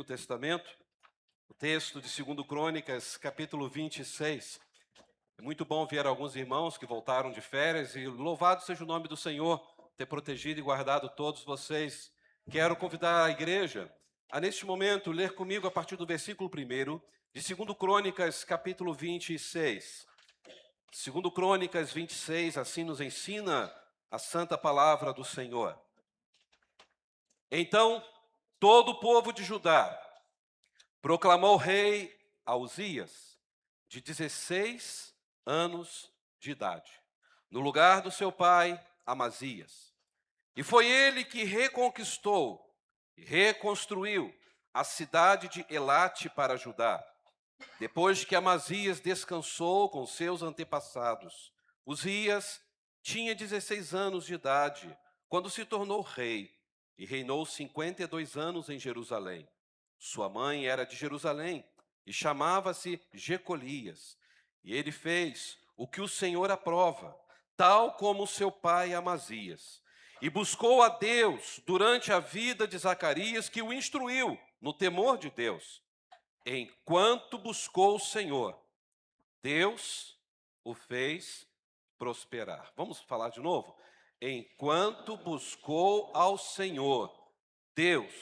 Antigo Testamento, o texto de 2 Crônicas, capítulo 26. É muito bom ver alguns irmãos que voltaram de férias e louvado seja o nome do Senhor, ter protegido e guardado todos vocês. Quero convidar a igreja a, neste momento, ler comigo a partir do versículo 1 de 2 Crônicas, capítulo 26. 2 Crônicas 26, assim nos ensina a santa palavra do Senhor. Então, todo o povo de Judá proclamou rei a Uzias, de 16 anos de idade, no lugar do seu pai, Amazias. E foi ele que reconquistou e reconstruiu a cidade de Elate para Judá, depois que Amazias descansou com seus antepassados. Uzias tinha 16 anos de idade quando se tornou rei e reinou 52 anos em Jerusalém. Sua mãe era de Jerusalém e chamava-se Jecolias. E ele fez o que o Senhor aprova, tal como seu pai Amazias. E buscou a Deus durante a vida de Zacarias, que o instruiu no temor de Deus. Enquanto buscou o Senhor, Deus o fez prosperar. Vamos falar de novo? Enquanto buscou ao Senhor, Deus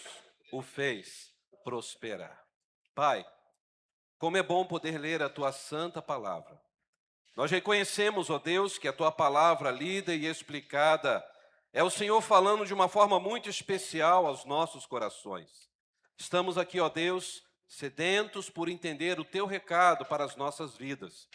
o fez prosperar. Pai, como é bom poder ler a Tua santa palavra. Nós reconhecemos, ó Deus, que a Tua palavra lida e explicada é o Senhor falando de uma forma muito especial aos nossos corações. Estamos aqui, ó Deus, sedentos por entender o Teu recado para as nossas vidas.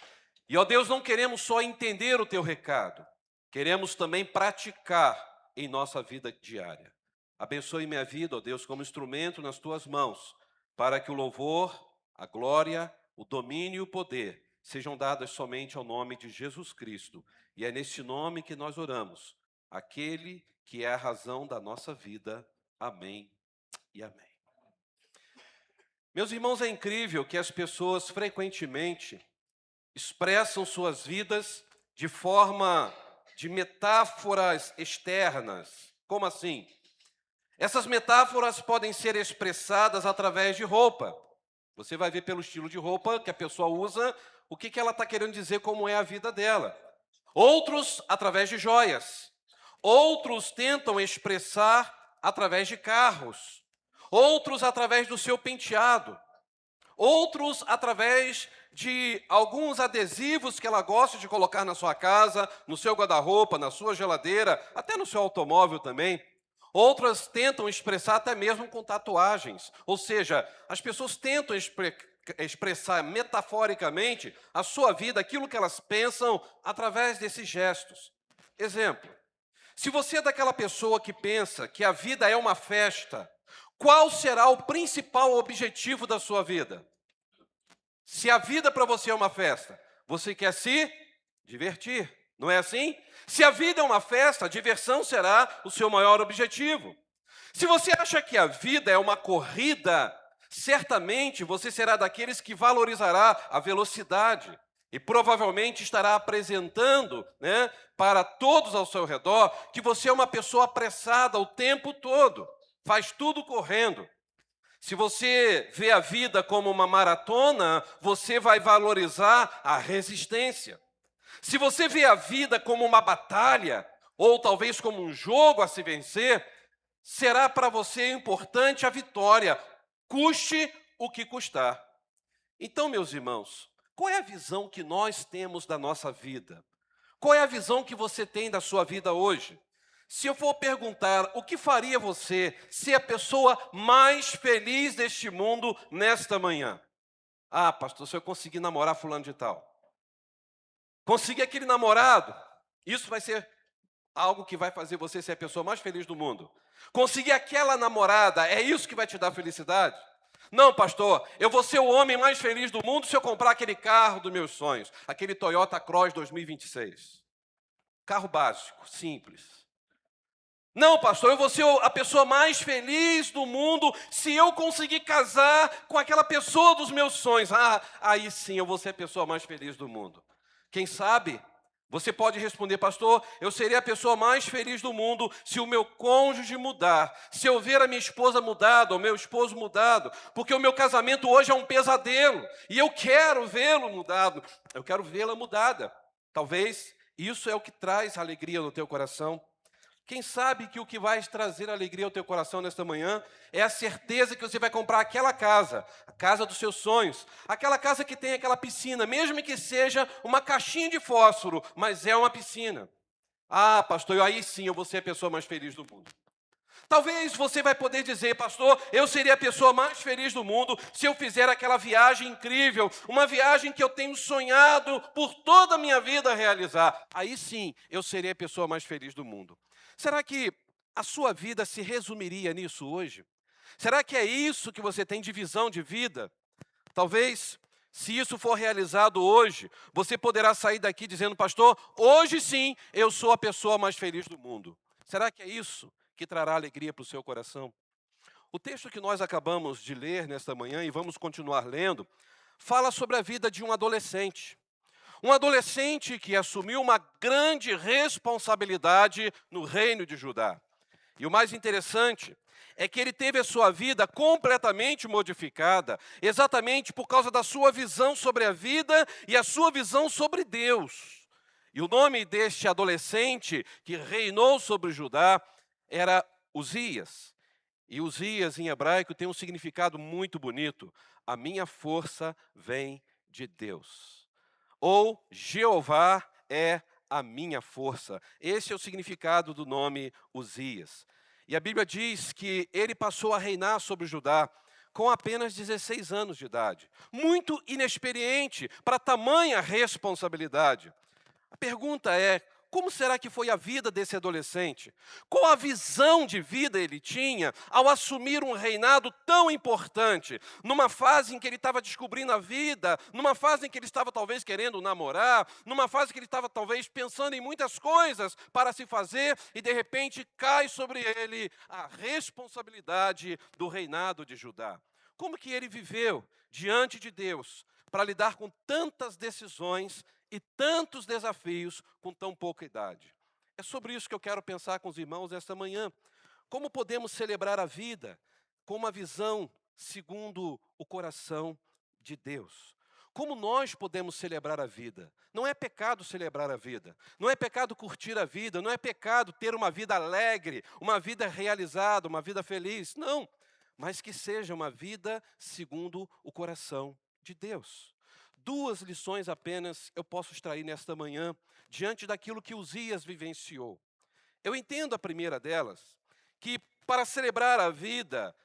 E, ó Deus, não queremos só entender o Teu recado, queremos também praticar em nossa vida diária. Abençoe minha vida, ó Deus, como instrumento nas Tuas mãos, para que o louvor, a glória, o domínio e o poder sejam dados somente ao nome de Jesus Cristo. E é nesse nome que nós oramos, aquele que é a razão da nossa vida. Amém e amém. Meus irmãos, é incrível que as pessoas frequentemente expressam suas vidas de forma de metáforas externas. Como assim? Essas metáforas podem ser expressadas através de roupa. Você vai ver pelo estilo de roupa que a pessoa usa, o que ela está querendo dizer, como é a vida dela. Outros, através de joias. Outros tentam expressar através de carros. Outros, através do seu penteado. Outros, através de alguns adesivos que ela gosta de colocar na sua casa, no seu guarda-roupa, na sua geladeira, até no seu automóvel também. Outras tentam expressar até mesmo com tatuagens. Ou seja, as pessoas tentam expressar metaforicamente a sua vida, aquilo que elas pensam, através desses gestos. Exemplo, se você é daquela pessoa que pensa que a vida é uma festa, qual será o principal objetivo da sua vida? Se a vida para você é uma festa, você quer se divertir, não é assim? Se a vida é uma festa, a diversão será o seu maior objetivo. Se você acha que a vida é uma corrida, certamente você será daqueles que valorizará a velocidade e provavelmente estará apresentando, para todos ao seu redor que você é uma pessoa apressada o tempo todo, faz tudo correndo. Se você vê a vida como uma maratona, você vai valorizar a resistência. Se você vê a vida como uma batalha, ou talvez como um jogo a se vencer, será para você importante a vitória, custe o que custar. Então, meus irmãos, qual é a visão que nós temos da nossa vida? Qual é a visão que você tem da sua vida hoje? Se eu for perguntar, o que faria você ser a pessoa mais feliz deste mundo nesta manhã? Ah, pastor, se eu conseguir namorar fulano de tal. Conseguir aquele namorado, isso vai ser algo que vai fazer você ser a pessoa mais feliz do mundo. Conseguir aquela namorada, é isso que vai te dar felicidade? Não, pastor, eu vou ser o homem mais feliz do mundo se eu comprar aquele carro dos meus sonhos, aquele Toyota Cross 2026. Carro básico, simples. Não, pastor, eu vou ser a pessoa mais feliz do mundo se eu conseguir casar com aquela pessoa dos meus sonhos. Ah, aí sim eu vou ser a pessoa mais feliz do mundo. Quem sabe Você pode responder, pastor, eu seria a pessoa mais feliz do mundo se o meu cônjuge mudar, se eu ver a minha esposa mudada, ou meu esposo mudado, porque o meu casamento hoje é um pesadelo, e eu quero vê-lo mudado, eu quero vê-la mudada. Talvez isso é o que traz alegria no teu coração. Quem sabe que o que vai trazer alegria ao teu coração nesta manhã é a certeza que você vai comprar aquela casa, a casa dos seus sonhos, aquela casa que tem aquela piscina, mesmo que seja uma caixinha de fósforo, mas é uma piscina. Ah, pastor, aí sim eu vou ser a pessoa mais feliz do mundo. Talvez você vai poder dizer, pastor, eu seria a pessoa mais feliz do mundo se eu fizer aquela viagem incrível, uma viagem que eu tenho sonhado por toda a minha vida realizar. Aí sim, eu seria a pessoa mais feliz do mundo. Será que a sua vida se resumiria nisso hoje? Será que é isso que você tem de visão de vida? Talvez, se isso for realizado hoje, você poderá sair daqui dizendo, pastor, hoje sim eu sou a pessoa mais feliz do mundo. Será que é isso que trará alegria para o seu coração? O texto que nós acabamos de ler nesta manhã, e vamos continuar lendo, fala sobre a vida de um adolescente. Um adolescente que assumiu uma grande responsabilidade no reino de Judá. E o mais interessante é que ele teve a sua vida completamente modificada, exatamente por causa da sua visão sobre a vida e a sua visão sobre Deus. E o nome deste adolescente que reinou sobre Judá era Uzias. E Uzias, em hebraico, tem um significado muito bonito. A minha força vem de Deus. Ou Jeová é a minha força. Esse é o significado do nome Uzias. E a Bíblia diz que ele passou a reinar sobre Judá com apenas 16 anos de idade. Muito inexperiente para tamanha responsabilidade. A pergunta é, como será que foi a vida desse adolescente? Qual a visão de vida ele tinha ao assumir um reinado tão importante? Numa fase em que ele estava descobrindo a vida, numa fase em que ele estava talvez querendo namorar, numa fase em que ele estava talvez pensando em muitas coisas para se fazer e de repente cai sobre ele a responsabilidade do reinado de Judá. Como que ele viveu diante de Deus para lidar com tantas decisões e tantos desafios com tão pouca idade? É sobre isso que eu quero pensar com os irmãos esta manhã. Como podemos celebrar a vida com uma visão segundo o coração de Deus? Como nós podemos celebrar a vida? Não é pecado celebrar a vida, não é pecado curtir a vida, não é pecado ter uma vida alegre, uma vida realizada, uma vida feliz, não. Mas que seja uma vida segundo o coração de Deus. Duas lições apenas eu posso extrair nesta manhã, diante daquilo que Uzias vivenciou. Eu entendo a primeira delas, que para celebrar a vida,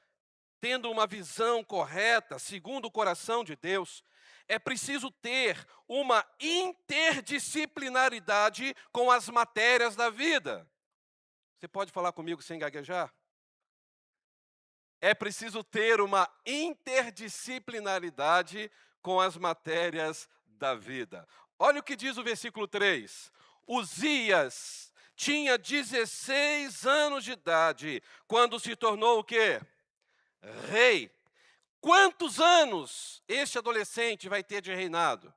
tendo uma visão correta, segundo o coração de Deus, é preciso ter uma interdisciplinaridade com as matérias da vida. Você pode falar comigo sem gaguejar? É preciso ter uma interdisciplinaridade com as matérias da vida. Olha o que diz o versículo 3. Uzias tinha 16 anos de idade quando se tornou o quê? Rei. Quantos anos este adolescente vai ter de reinado?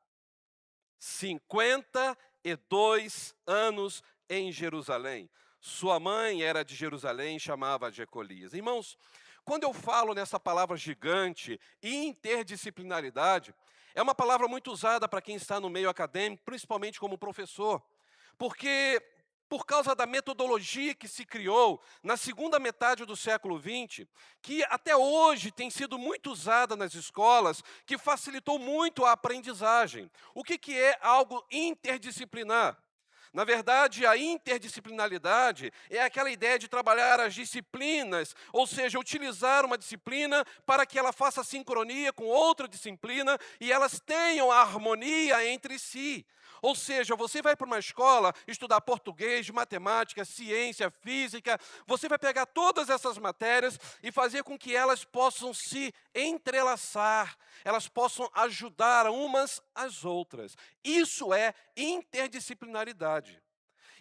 52 anos em Jerusalém. Sua mãe era de Jerusalém, chamava Jecolias. Irmãos, quando eu falo nessa palavra gigante, interdisciplinaridade, é uma palavra muito usada para quem está no meio acadêmico, principalmente como professor, porque por causa da metodologia que se criou na segunda metade do século XX, que até hoje tem sido muito usada nas escolas, que facilitou muito a aprendizagem. O que é algo interdisciplinar? Na verdade, a interdisciplinaridade é aquela ideia de trabalhar as disciplinas, ou seja, utilizar uma disciplina para que ela faça sincronia com outra disciplina e elas tenham harmonia entre si. Ou seja, você vai para uma escola estudar português, matemática, ciência, física, você vai pegar todas essas matérias e fazer com que elas possam se entrelaçar, elas possam ajudar umas às outras. Isso é interdisciplinaridade.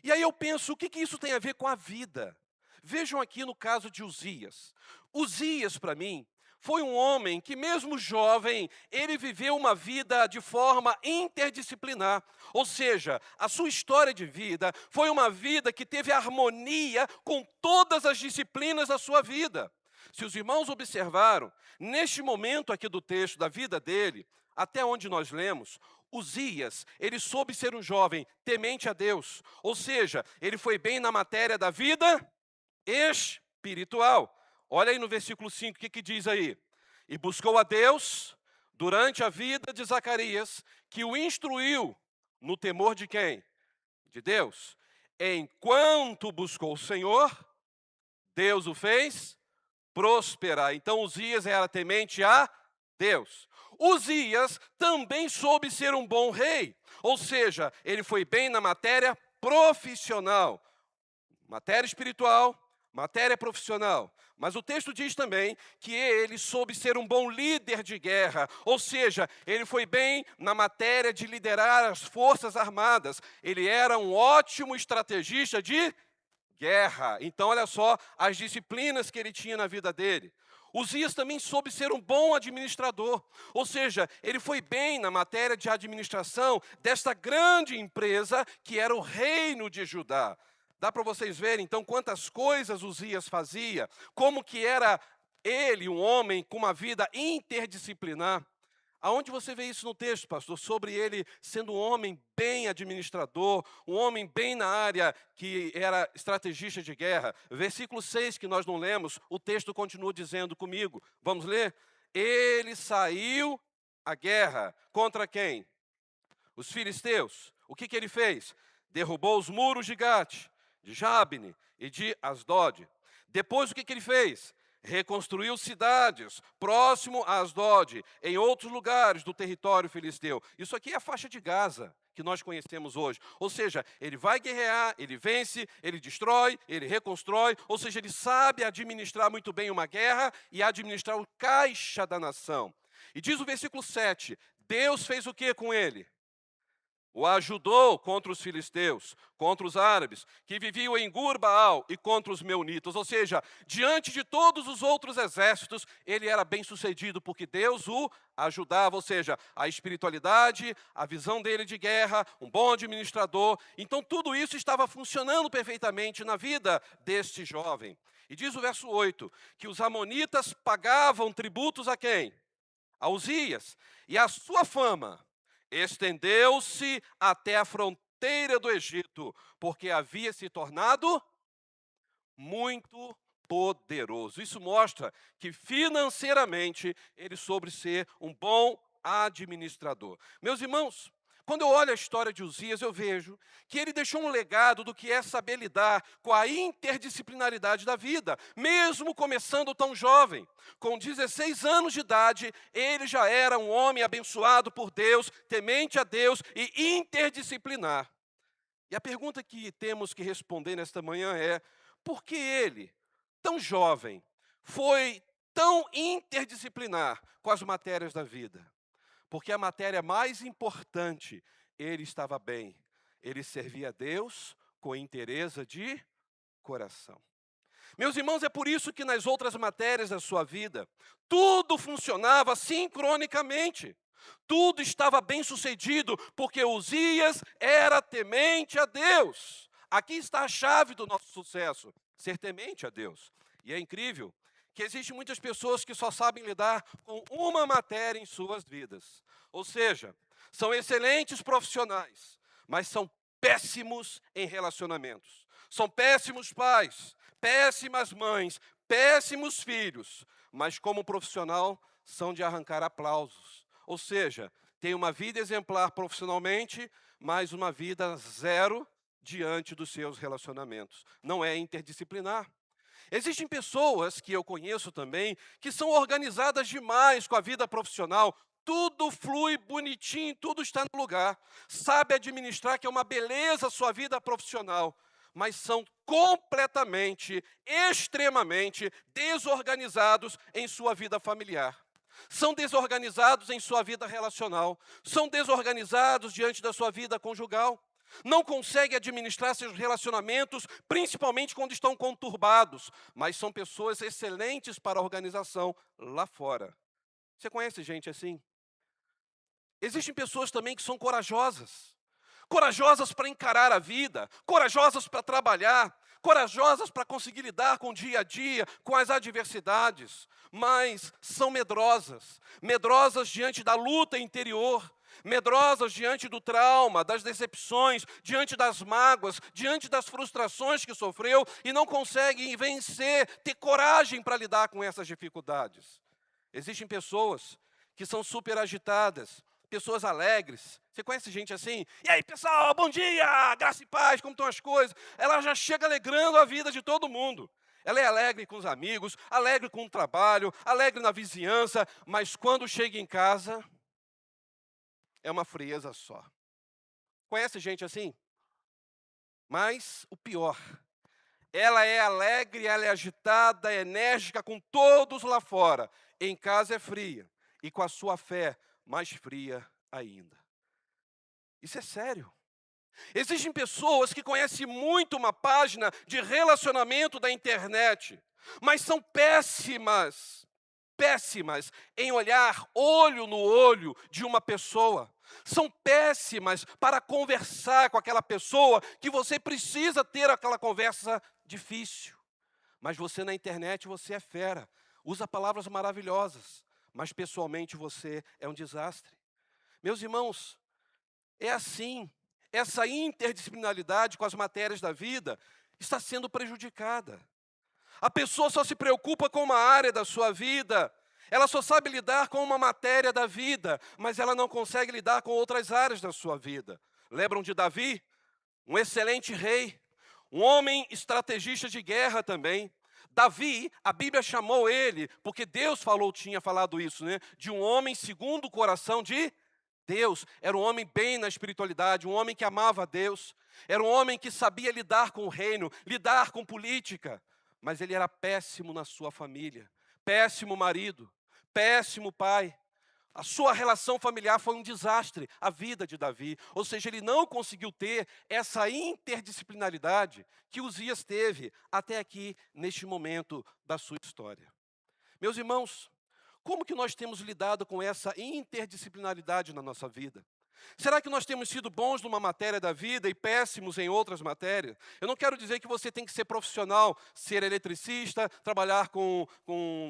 E aí eu penso, o que isso tem a ver com a vida? Vejam aqui no caso de Uzias. Uzias, para mim, foi um homem que, mesmo jovem, ele viveu uma vida de forma interdisciplinar. Ou seja, a sua história de vida foi uma vida que teve harmonia com todas as disciplinas da sua vida. Se os irmãos observaram, neste momento aqui do texto da vida dele, até onde nós lemos, Uzias, ele soube ser um jovem temente a Deus. Ou seja, ele foi bem na matéria da vida espiritual. Olha aí no versículo 5, o que diz aí? E buscou a Deus durante a vida de Zacarias, que o instruiu no temor de quem? De Deus. Enquanto buscou o Senhor, Deus o fez prosperar. Então Uzias era temente a Deus. Uzias também soube ser um bom rei, ou seja, ele foi bem na matéria profissional, matéria espiritual, matéria profissional. Mas o texto diz também que ele soube ser um bom líder de guerra, ou seja, ele foi bem na matéria de liderar as forças armadas. Ele era um ótimo estrategista de guerra. Então, olha só as disciplinas que ele tinha na vida dele. Uzias também soube ser um bom administrador, ou seja, ele foi bem na matéria de administração desta grande empresa que era o reino de Judá. Dá para vocês verem, então, quantas coisas Uzias fazia, como que era ele um homem com uma vida interdisciplinar. Aonde você vê isso no texto, pastor? Sobre ele sendo um homem bem administrador, um homem bem na área que era estrategista de guerra. Versículo 6, que nós não lemos, o texto continua dizendo comigo. Vamos ler? Ele saiu à guerra. Contra quem? Os filisteus. O que ele fez? Derrubou os muros de Gate, de Jabne e de Asdod. Depois o que ele fez? Reconstruiu cidades próximo a Asdod, em outros lugares do território filisteu. Isso aqui é a faixa de Gaza, que nós conhecemos hoje. Ou seja, ele vai guerrear, ele vence, ele destrói, ele reconstrói. Ou seja, ele sabe administrar muito bem uma guerra e administrar o caixa da nação. E diz o versículo 7, Deus fez o que com ele? O ajudou contra os filisteus, contra os árabes, que viviam em Gur-Baal e contra os meunitas. Ou seja, diante de todos os outros exércitos, ele era bem sucedido, porque Deus o ajudava. Ou seja, a espiritualidade, a visão dele de guerra, um bom administrador. Então tudo isso estava funcionando perfeitamente na vida deste jovem. E diz o verso 8, que os amonitas pagavam tributos a quem? A Uzias. E a sua fama estendeu-se até a fronteira do Egito, porque havia se tornado muito poderoso. Isso mostra que financeiramente ele soube ser um bom administrador. Meus irmãos, quando eu olho a história de Uzias, eu vejo que ele deixou um legado do que é saber lidar com a interdisciplinaridade da vida, mesmo começando tão jovem. Com 16 anos de idade, ele já era um homem abençoado por Deus, temente a Deus e interdisciplinar. E a pergunta que temos que responder nesta manhã é: por que ele, tão jovem, foi tão interdisciplinar com as matérias da vida? Porque a matéria mais importante, ele estava bem. Ele servia a Deus com inteireza de coração. Meus irmãos, é por isso que nas outras matérias da sua vida, tudo funcionava sincronicamente. Tudo estava bem sucedido, porque Uzias era temente a Deus. Aqui está a chave do nosso sucesso, ser temente a Deus. E é incrível que existem muitas pessoas que só sabem lidar com uma matéria em suas vidas. Ou seja, são excelentes profissionais, mas são péssimos em relacionamentos. São péssimos pais, péssimas mães, péssimos filhos, mas como profissional são de arrancar aplausos. Ou seja, tem uma vida exemplar profissionalmente, mas uma vida zero diante dos seus relacionamentos. Não é interdisciplinar. Existem pessoas que eu conheço também que são organizadas demais com a vida profissional. Tudo flui bonitinho, tudo está no lugar. Sabe administrar, que é uma beleza a sua vida profissional. Mas são completamente, extremamente desorganizados em sua vida familiar. São desorganizados em sua vida relacional. São desorganizados diante da sua vida conjugal. não conseguem administrar seus relacionamentos, principalmente quando estão conturbados, mas são pessoas excelentes para a organização lá fora. Você conhece gente assim? Existem pessoas também que são corajosas. Corajosas para encarar a vida, corajosas para trabalhar, corajosas para conseguir lidar com o dia a dia, com as adversidades, mas são medrosas, medrosas diante da luta interior, medrosas diante do trauma, das decepções, diante das mágoas, diante das frustrações que sofreu e não conseguem vencer, ter coragem para lidar com essas dificuldades. Existem pessoas que são super agitadas, pessoas alegres. Você conhece gente assim? E aí, pessoal, bom dia, graça e paz, como estão as coisas? Ela já chega alegrando a vida de todo mundo. Ela é alegre com os amigos, alegre com o trabalho, alegre na vizinhança, mas quando chega em casa, é uma frieza só. Conhece gente assim? Mas o pior, ela é alegre, ela é agitada, é enérgica com todos lá fora. Em casa é fria e com a sua fé mais fria ainda. Isso é sério. Existem pessoas que conhecem muito uma página de relacionamento da internet, mas são péssimas em olhar olho no olho de uma pessoa. São péssimas para conversar com aquela pessoa que você precisa ter aquela conversa difícil. Mas você na internet, você é fera, usa palavras maravilhosas, mas pessoalmente você é um desastre. Meus irmãos, é assim, essa interdisciplinaridade com as matérias da vida está sendo prejudicada. A pessoa só se preocupa com uma área da sua vida, ela só sabe lidar com uma matéria da vida, mas ela não consegue lidar com outras áreas da sua vida. Lembram de Davi? Um excelente rei, um homem estrategista de guerra também. Davi, a Bíblia chamou ele, porque Deus tinha falado isso, né? De um homem segundo o coração de Deus. Era um homem bem na espiritualidade, um homem que amava a Deus. Era um homem que sabia lidar com o reino, lidar com política. Mas ele era péssimo na sua família, péssimo marido, péssimo pai. A sua relação familiar foi um desastre, a vida de Davi. Ou seja, ele não conseguiu ter essa interdisciplinaridade que Uzias teve até aqui, neste momento da sua história. Meus irmãos, como que nós temos lidado com essa interdisciplinaridade na nossa vida? Será que nós temos sido bons numa matéria da vida e péssimos em outras matérias? Eu não quero dizer que você tem que ser profissional, ser eletricista, trabalhar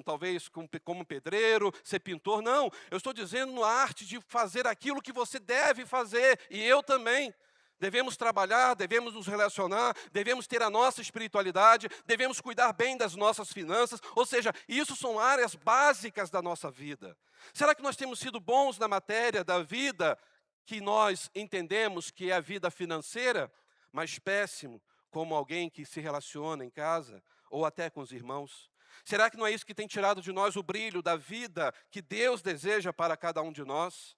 talvez como pedreiro, ser pintor. Não, eu estou dizendo na arte de fazer aquilo que você deve fazer, e eu também. Devemos trabalhar, devemos nos relacionar, devemos ter a nossa espiritualidade, devemos cuidar bem das nossas finanças, ou seja, isso são áreas básicas da nossa vida. Será que nós temos sido bons na matéria da vida que nós entendemos que é a vida financeira, mas péssimo como alguém que se relaciona em casa ou até com os irmãos? Será que não é isso que tem tirado de nós o brilho da vida que Deus deseja para cada um de nós?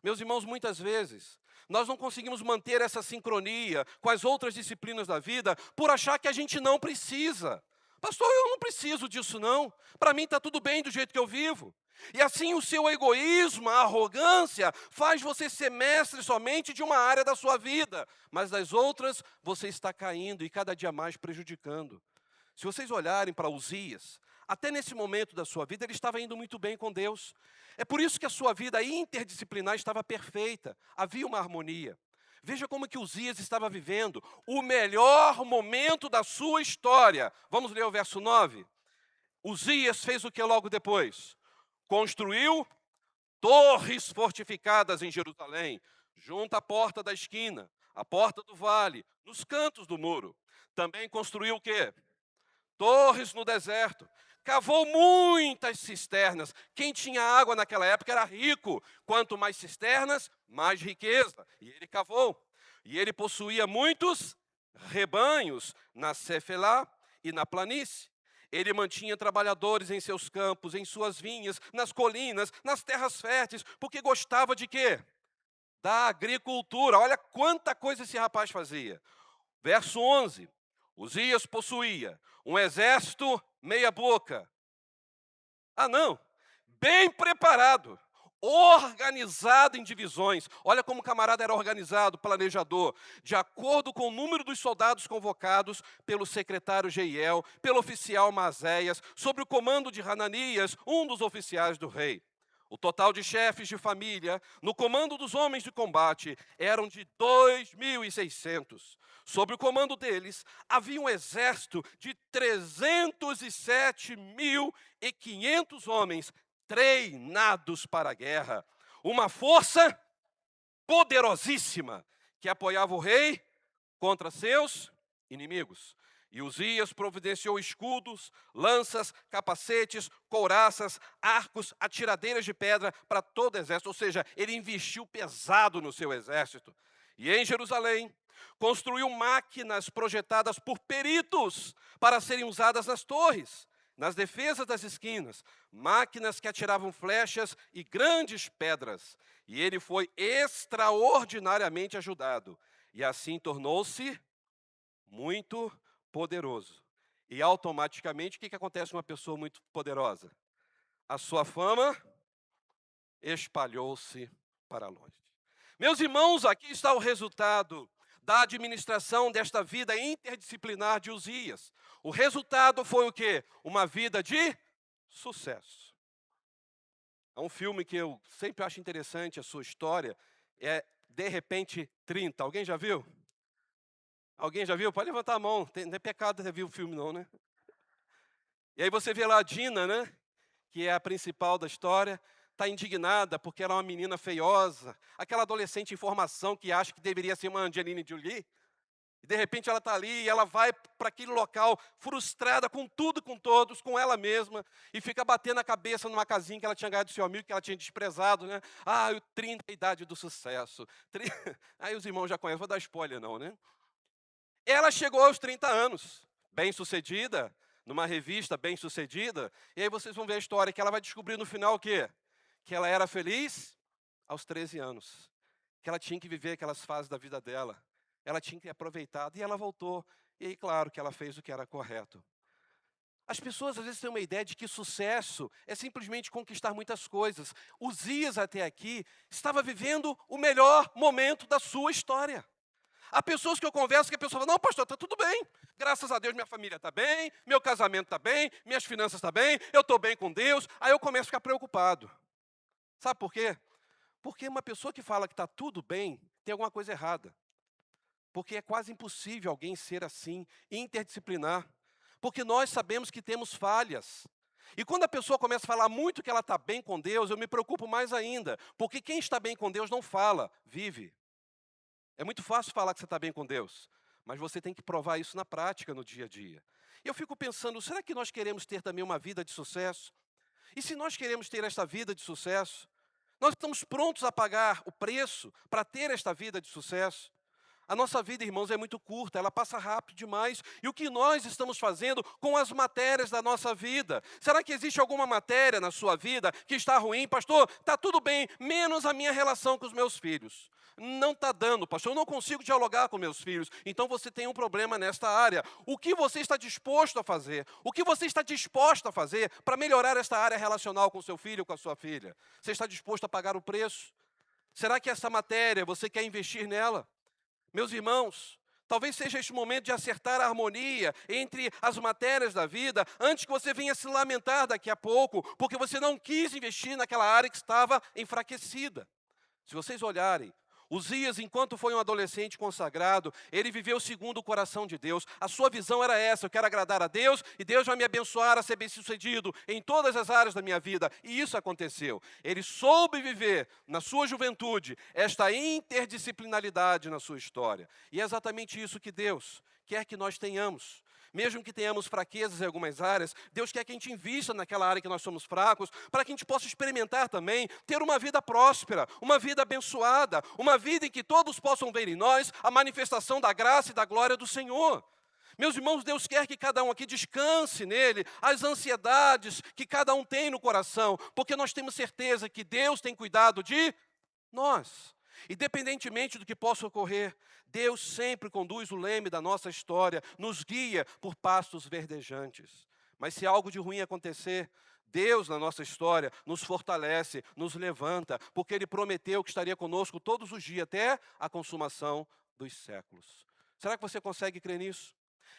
Meus irmãos, muitas vezes nós não conseguimos manter essa sincronia com as outras disciplinas da vida por achar que a gente não precisa. Pastor, eu não preciso disso não. Para mim está tudo bem do jeito que eu vivo. E assim o seu egoísmo, a arrogância, faz você ser mestre somente de uma área da sua vida, mas das outras você está caindo e cada dia mais prejudicando. Se vocês olharem para Uzias, até nesse momento da sua vida ele estava indo muito bem com Deus. É por isso que a sua vida interdisciplinar estava perfeita, havia uma harmonia. Veja como que Uzias estava vivendo o melhor momento da sua história. Vamos ler o verso 9? Uzias fez o que logo depois? Construiu torres fortificadas em Jerusalém, junto à porta da esquina, à porta do vale, nos cantos do muro. Também construiu o quê? Torres no deserto. Cavou muitas cisternas. Quem tinha água naquela época era rico. Quanto mais cisternas, mais riqueza. E ele cavou. E ele possuía muitos rebanhos na Cefelá e na planície. Ele mantinha trabalhadores em seus campos, em suas vinhas, nas colinas, nas terras férteis, porque gostava de quê? Da agricultura. Olha quanta coisa esse rapaz fazia. Verso 11. Uzias possuía um exército meia boca. Ah, não, bem preparado, organizado em divisões. Olha como o camarada era organizado, planejador, de acordo com o número dos soldados convocados pelo secretário Jeiel, pelo oficial Maséias, sob o comando de Hananias, um dos oficiais do rei. O total de chefes de família, no comando dos homens de combate, eram de 2.600. Sob o comando deles, havia um exército de 307.500 homens, treinados para a guerra. Uma força poderosíssima que apoiava o rei contra seus inimigos. E Uzias providenciou escudos, lanças, capacetes, couraças, arcos, atiradeiras de pedra para todo o exército. Ou seja, ele investiu pesado no seu exército. E em Jerusalém, construiu máquinas projetadas por peritos para serem usadas nas torres, nas defesas das esquinas, máquinas que atiravam flechas e grandes pedras. E ele foi extraordinariamente ajudado. E assim tornou-se muito poderoso. E automaticamente, o que acontece com uma pessoa muito poderosa? A sua fama espalhou-se para longe. Meus irmãos, aqui está o resultado da administração desta vida interdisciplinar de Uzias. O resultado foi o quê? Uma vida de sucesso. Há um filme que eu sempre acho interessante, a sua história, é De Repente 30. Alguém já viu? Alguém já viu? Pode levantar a mão, não é pecado ter visto o filme não, né? E aí você vê lá a Dina, né? Que é a principal da história, está indignada porque ela é uma menina feiosa, aquela adolescente em formação que acha que deveria ser uma Angelina Jolie, e de repente ela está ali e ela vai para aquele local frustrada com tudo, com todos, com ela mesma, e fica batendo a cabeça numa casinha que ela tinha ganhado do seu amigo, que ela tinha desprezado, né? Ah, o 30 é a idade do sucesso. Aí os irmãos já conhecem, vou dar spoiler não, né? Ela chegou aos 30 anos, bem-sucedida, numa revista bem-sucedida, e aí vocês vão ver a história que ela vai descobrir no final o quê? Que ela era feliz aos 13 anos, que ela tinha que viver aquelas fases da vida dela, ela tinha que aproveitar, e ela voltou, e aí claro que ela fez o que era correto. As pessoas às vezes têm uma ideia de que sucesso é simplesmente conquistar muitas coisas. Uzias até aqui estava vivendo o melhor momento da sua história. Há pessoas que eu converso que a pessoa fala, não, pastor, está tudo bem. Graças a Deus minha família está bem, meu casamento está bem, minhas finanças estão bem, eu estou bem com Deus. Aí eu começo a ficar preocupado. Sabe por quê? Porque uma pessoa que fala que está tudo bem, tem alguma coisa errada. Porque é quase impossível alguém ser assim, interdisciplinar. Porque nós sabemos que temos falhas. E quando a pessoa começa a falar muito que ela está bem com Deus, eu me preocupo mais ainda. Porque quem está bem com Deus não fala, vive. É muito fácil falar que você está bem com Deus, mas você tem que provar isso na prática, no dia a dia. E eu fico pensando, será que nós queremos ter também uma vida de sucesso? E se nós queremos ter esta vida de sucesso, nós estamos prontos a pagar o preço para ter esta vida de sucesso? A nossa vida, irmãos, é muito curta, ela passa rápido demais. E o que nós estamos fazendo com as matérias da nossa vida? Será que existe alguma matéria na sua vida que está ruim? Pastor, está tudo bem, menos a minha relação com os meus filhos. Não está dando, pastor, eu não consigo dialogar com meus filhos. Então você tem um problema nesta área. O que você está disposto a fazer? O que você está disposta a fazer para melhorar esta área relacional com o seu filho ou com a sua filha? Você está disposto a pagar o preço? Será que essa matéria, você quer investir nela? Meus irmãos, talvez seja este momento de acertar a harmonia entre as matérias da vida, antes que você venha se lamentar daqui a pouco, porque você não quis investir naquela área que estava enfraquecida. Se vocês olharem, Uzias, enquanto foi um adolescente consagrado, ele viveu segundo o coração de Deus. A sua visão era essa, eu quero agradar a Deus e Deus vai me abençoar a ser bem-sucedido em todas as áreas da minha vida. E isso aconteceu. Ele soube viver na sua juventude esta interdisciplinaridade na sua história. E é exatamente isso que Deus quer que nós tenhamos. Mesmo que tenhamos fraquezas em algumas áreas, Deus quer que a gente invista naquela área que nós somos fracos, para que a gente possa experimentar também, ter uma vida próspera, uma vida abençoada, uma vida em que todos possam ver em nós a manifestação da graça e da glória do Senhor. Meus irmãos, Deus quer que cada um aqui descanse nele, as ansiedades que cada um tem no coração, porque nós temos certeza que Deus tem cuidado de nós. Independentemente do que possa ocorrer, Deus sempre conduz o leme da nossa história, nos guia por pastos verdejantes. Mas se algo de ruim acontecer, Deus, na nossa história, nos fortalece, nos levanta, porque Ele prometeu que estaria conosco todos os dias, até a consumação dos séculos. Será que você consegue crer nisso?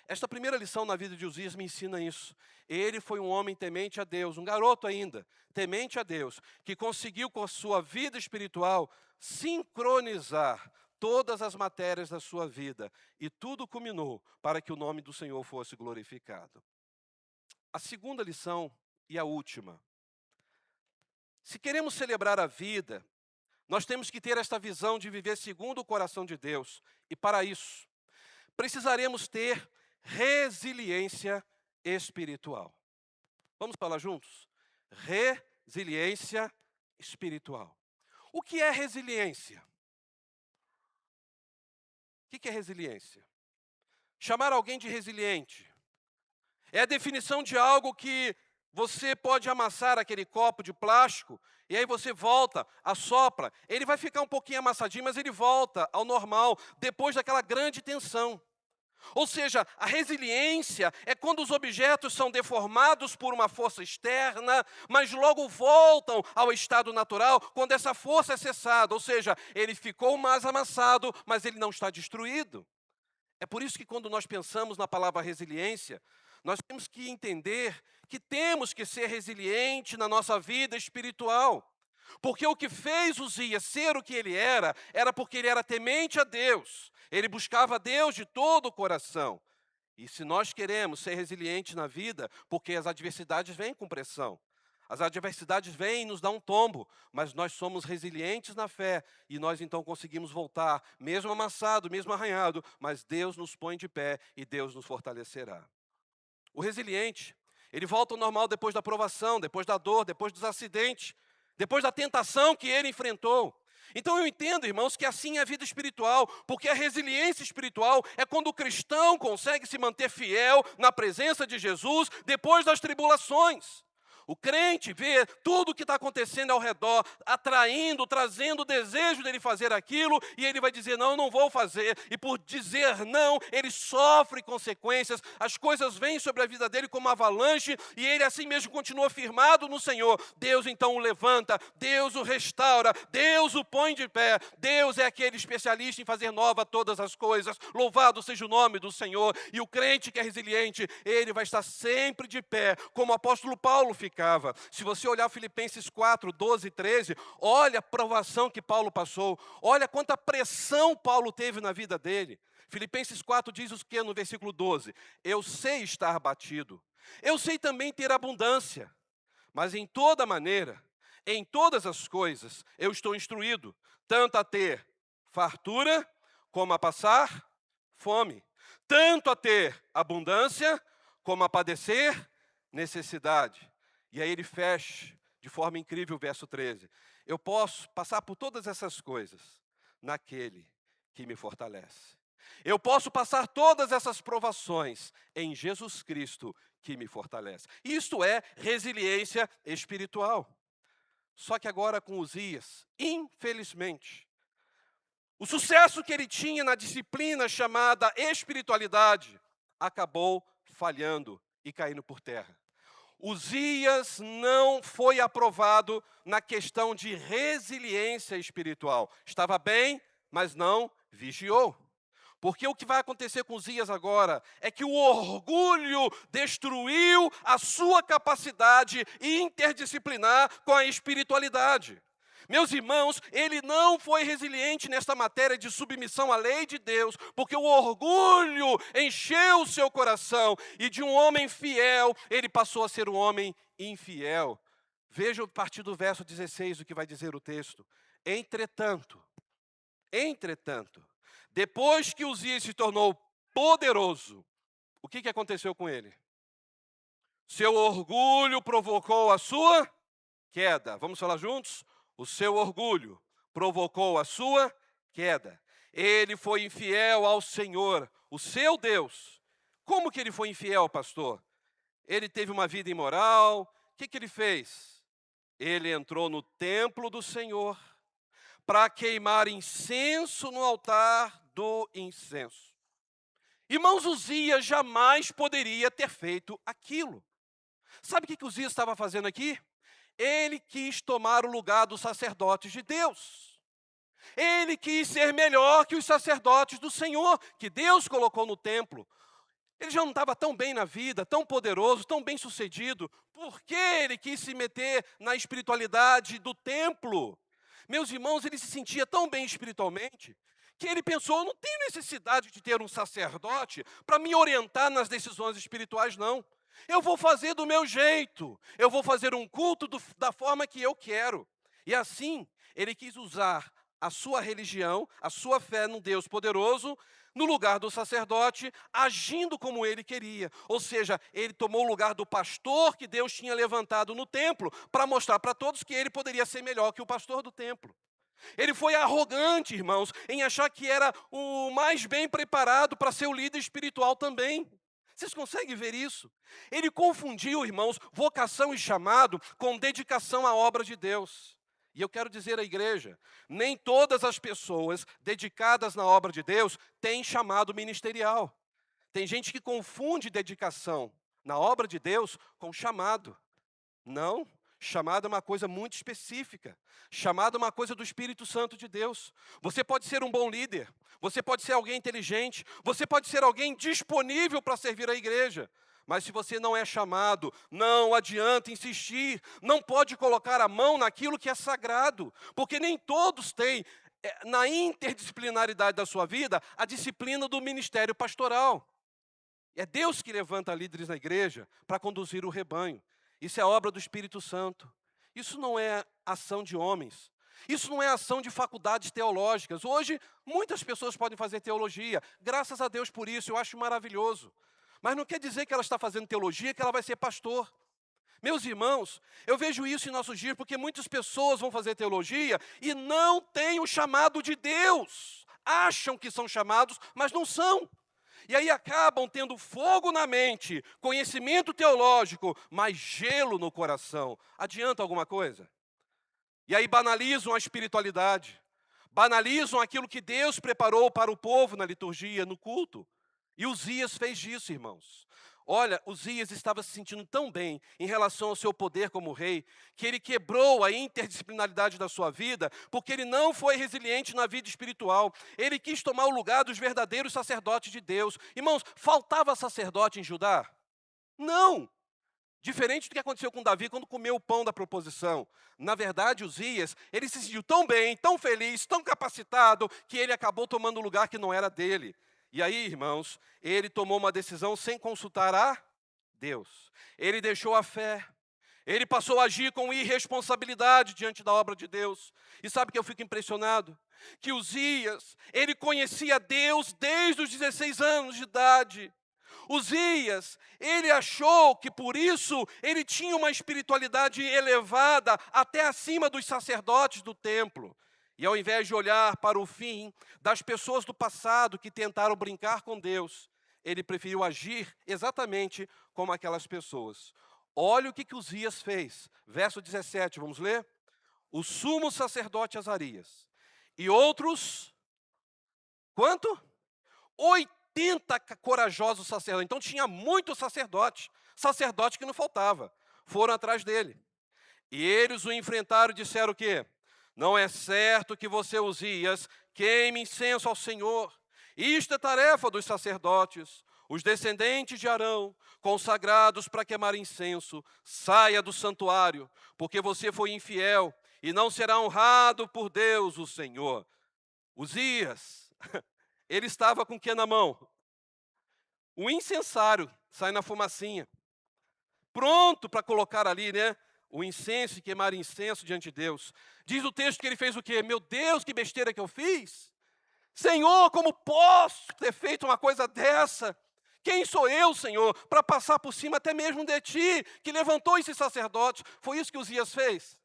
Esta primeira lição na vida de Uzias me ensina isso. Ele foi um homem temente a Deus, um garoto ainda, temente a Deus, que conseguiu com a sua vida espiritual sincronizar todas as matérias da sua vida. E tudo culminou para que o nome do Senhor fosse glorificado. A segunda lição e a última. Se queremos celebrar a vida, nós temos que ter esta visão de viver segundo o coração de Deus. E para isso, precisaremos ter resiliência espiritual. Vamos falar juntos? Resiliência espiritual. O que é resiliência? O que é resiliência? Chamar alguém de resiliente é a definição de algo que você pode amassar aquele copo de plástico e aí você volta, assopra. Ele vai ficar um pouquinho amassadinho, mas ele volta ao normal depois daquela grande tensão. Ou seja, a resiliência é quando os objetos são deformados por uma força externa, mas logo voltam ao estado natural quando essa força é cessada. Ou seja, ele ficou mais amassado, mas ele não está destruído. É por isso que quando nós pensamos na palavra resiliência, nós temos que entender que temos que ser resiliente na nossa vida espiritual. Porque o que fez Uzias ser o que ele era porque ele era temente a Deus. Ele buscava a Deus de todo o coração. E se nós queremos ser resilientes na vida, porque as adversidades vêm com pressão. As adversidades vêm e nos dão um tombo, mas nós somos resilientes na fé e nós então conseguimos voltar, mesmo amassado, mesmo arranhado, mas Deus nos põe de pé e Deus nos fortalecerá. O resiliente, ele volta ao normal depois da provação, depois da dor, depois dos acidentes, depois da tentação que ele enfrentou. Então eu entendo, irmãos, que assim é a vida espiritual, porque a resiliência espiritual é quando o cristão consegue se manter fiel na presença de Jesus depois das tribulações. O crente vê tudo o que está acontecendo ao redor, atraindo, trazendo o desejo dele fazer aquilo, e ele vai dizer, não, eu não vou fazer. E por dizer não, ele sofre consequências, as coisas vêm sobre a vida dele como uma avalanche, e ele assim mesmo continua firmado no Senhor. Deus então o levanta, Deus o restaura, Deus o põe de pé. Deus é aquele especialista em fazer nova todas as coisas. Louvado seja o nome do Senhor. E o crente que é resiliente, ele vai estar sempre de pé, como o apóstolo Paulo ficava. Se você olhar Filipenses 4, 12 e 13, olha a provação que Paulo passou, olha quanta pressão Paulo teve na vida dele. Filipenses 4 diz o que no versículo 12? Eu sei estar batido, eu sei também ter abundância, mas em toda maneira, em todas as coisas, eu estou instruído, tanto a ter fartura, como a passar fome, tanto a ter abundância, como a padecer necessidade. E aí ele fecha de forma incrível o verso 13. Eu posso passar por todas essas coisas naquele que me fortalece. Eu posso passar todas essas provações em Jesus Cristo que me fortalece. Isto é resiliência espiritual. Só que agora com Uzias, infelizmente, o sucesso que ele tinha na disciplina chamada espiritualidade acabou falhando e caindo por terra. Uzias não foi aprovado na questão de resiliência espiritual. Estava bem, mas não vigiou. Porque o que vai acontecer com Uzias agora é que o orgulho destruiu a sua capacidade interdisciplinar com a espiritualidade. Meus irmãos, ele não foi resiliente nesta matéria de submissão à lei de Deus, porque o orgulho encheu o seu coração, e de um homem fiel, ele passou a ser um homem infiel. Veja a partir do verso 16 o que vai dizer o texto. Entretanto, depois que Uzias se tornou poderoso, o que aconteceu com ele? Seu orgulho provocou a sua queda. Vamos falar juntos? O seu orgulho provocou a sua queda. Ele foi infiel ao Senhor, o seu Deus. Como que ele foi infiel, pastor? Ele teve uma vida imoral. O que ele fez? Ele entrou no templo do Senhor para queimar incenso no altar do incenso. Irmãos, Uzias jamais poderia ter feito aquilo. Sabe o que Uzias estava fazendo aqui? Ele quis tomar o lugar dos sacerdotes de Deus. Ele quis ser melhor que os sacerdotes do Senhor, que Deus colocou no templo. Ele já não estava tão bem na vida, tão poderoso, tão bem sucedido. Por que ele quis se meter na espiritualidade do templo? Meus irmãos, ele se sentia tão bem espiritualmente, que ele pensou, não tenho necessidade de ter um sacerdote para me orientar nas decisões espirituais, não. Eu vou fazer do meu jeito, eu vou fazer um culto da forma que eu quero. E assim, ele quis usar a sua religião, a sua fé num Deus poderoso, no lugar do sacerdote, agindo como ele queria. Ou seja, ele tomou o lugar do pastor que Deus tinha levantado no templo, para mostrar para todos que ele poderia ser melhor que o pastor do templo. Ele foi arrogante, irmãos, em achar que era o mais bem preparado para ser o líder espiritual também. Vocês conseguem ver isso? Ele confundiu, irmãos, vocação e chamado com dedicação à obra de Deus. E eu quero dizer à igreja, nem todas as pessoas dedicadas na obra de Deus têm chamado ministerial. Tem gente que confunde dedicação na obra de Deus com chamado. Não, chamado é uma coisa muito específica. Chamado é uma coisa do Espírito Santo de Deus. Você pode ser um bom líder, você pode ser alguém inteligente, você pode ser alguém disponível para servir a igreja. Mas se você não é chamado, não adianta insistir, não pode colocar a mão naquilo que é sagrado, porque nem todos têm, na interdisciplinaridade da sua vida, a disciplina do ministério pastoral. É Deus que levanta líderes na igreja para conduzir o rebanho. Isso é obra do Espírito Santo. Isso não é ação de homens. Isso não é ação de faculdades teológicas. Hoje, muitas pessoas podem fazer teologia. Graças a Deus por isso, eu acho maravilhoso. Mas não quer dizer que ela está fazendo teologia, que ela vai ser pastor. Meus irmãos, eu vejo isso em nossos dias, porque muitas pessoas vão fazer teologia e não têm o chamado de Deus. Acham que são chamados, mas não são. E aí acabam tendo fogo na mente, conhecimento teológico, mas gelo no coração. Adianta alguma coisa? E aí banalizam a espiritualidade, banalizam aquilo que Deus preparou para o povo na liturgia, no culto. E Uzias fez isso, irmãos. Olha, Uzias estava se sentindo tão bem em relação ao seu poder como rei, que ele quebrou a interdisciplinaridade da sua vida, porque ele não foi resiliente na vida espiritual. Ele quis tomar o lugar dos verdadeiros sacerdotes de Deus. Irmãos, faltava sacerdote em Judá? Não! Diferente do que aconteceu com Davi quando comeu o pão da proposição. Na verdade, Uzias, ele se sentiu tão bem, tão feliz, tão capacitado, que ele acabou tomando o lugar que não era dele. E aí, irmãos, ele tomou uma decisão sem consultar a Deus. Ele deixou a fé. Ele passou a agir com irresponsabilidade diante da obra de Deus. E sabe que eu fico impressionado? Que Uzias, ele conhecia Deus desde os 16 anos de idade. Uzias, ele achou que por isso ele tinha uma espiritualidade elevada até acima dos sacerdotes do templo. E ao invés de olhar para o fim das pessoas do passado que tentaram brincar com Deus, ele preferiu agir exatamente como aquelas pessoas. Olha o que Uzias fez. Verso 17, vamos ler? O sumo sacerdote Azarias e outros, quanto? 80 corajosos sacerdotes. Então tinha muito sacerdote que não faltava. Foram atrás dele. E eles o enfrentaram e disseram o quê? Não é certo que você, Uzias, queime incenso ao Senhor. Isto é tarefa dos sacerdotes, os descendentes de Arão, consagrados para queimar incenso. Saia do santuário, porque você foi infiel e não será honrado por Deus, o Senhor. Uzias, ele estava com o que na mão? O incensário, sai na fumacinha. Pronto para colocar ali, né? O incenso e queimar incenso diante de Deus. Diz o texto que ele fez o quê? Meu Deus, que besteira que eu fiz! Senhor, como posso ter feito uma coisa dessa? Quem sou eu, Senhor, para passar por cima até mesmo de ti, que levantou esses sacerdotes? Foi isso que Uzias fez.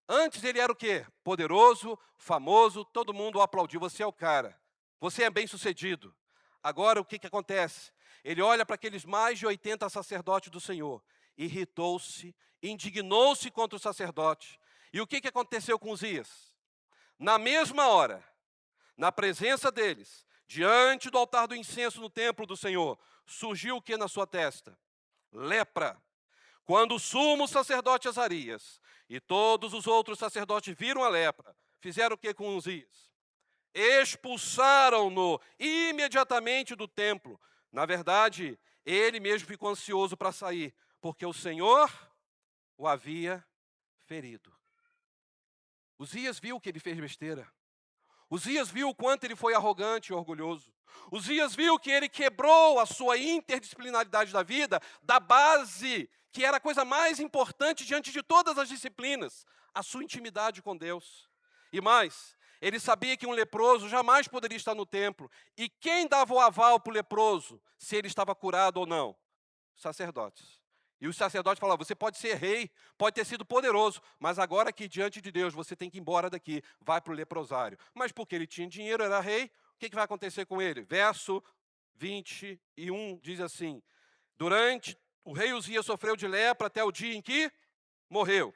Antes ele era o quê? Poderoso, famoso, todo mundo o aplaudiu. Você é o cara. Você é bem sucedido. Agora o que acontece? Ele olha para aqueles mais de 80 sacerdotes do Senhor. Irritou-se, indignou-se contra o sacerdote. E o que aconteceu com Uzias? Na mesma hora, na presença deles, diante do altar do incenso no templo do Senhor, surgiu o que na sua testa? Lepra. Quando o sumo sacerdote Azarias e todos os outros sacerdotes viram a lepra, fizeram o que com Uzias? Expulsaram-no imediatamente do templo. Na verdade, ele mesmo ficou ansioso para sair, porque o Senhor o havia ferido. Uzias viu que ele fez besteira. Uzias viu o quanto ele foi arrogante e orgulhoso. Uzias viu que ele quebrou a sua interdisciplinaridade da vida, da base, que era a coisa mais importante diante de todas as disciplinas, a sua intimidade com Deus. E mais, ele sabia que um leproso jamais poderia estar no templo. E quem dava o aval para o leproso, se ele estava curado ou não? Os sacerdotes. E os sacerdotes falavam, você pode ser rei, pode ter sido poderoso, mas agora aqui diante de Deus, você tem que ir embora daqui, vai para o leprosário. Mas porque ele tinha dinheiro, era rei, o que vai acontecer com ele? Verso 21 diz assim, o rei Uzias sofreu de lepra até o dia em que morreu.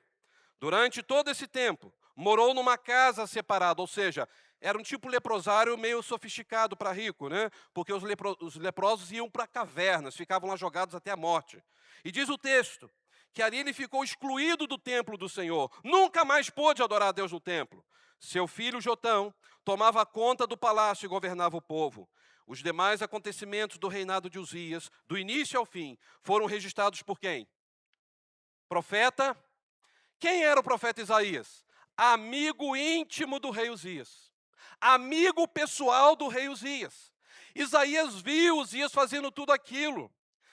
Durante todo esse tempo, morou numa casa separada, ou seja, era um tipo leprosário meio sofisticado para rico, né? Porque os leprosos iam para cavernas, ficavam lá jogados até a morte. E diz o texto que ali ele ficou excluído do templo do Senhor, nunca mais pôde adorar a Deus no templo. Seu filho Jotão tomava conta do palácio e governava o povo. Os demais acontecimentos do reinado de Uzias, do início ao fim, foram registrados por quem? Profeta. Quem era o profeta Isaías? Amigo íntimo do rei Uzias. Amigo pessoal do rei Uzias. Isaías viu Uzias fazendo tudo aquilo.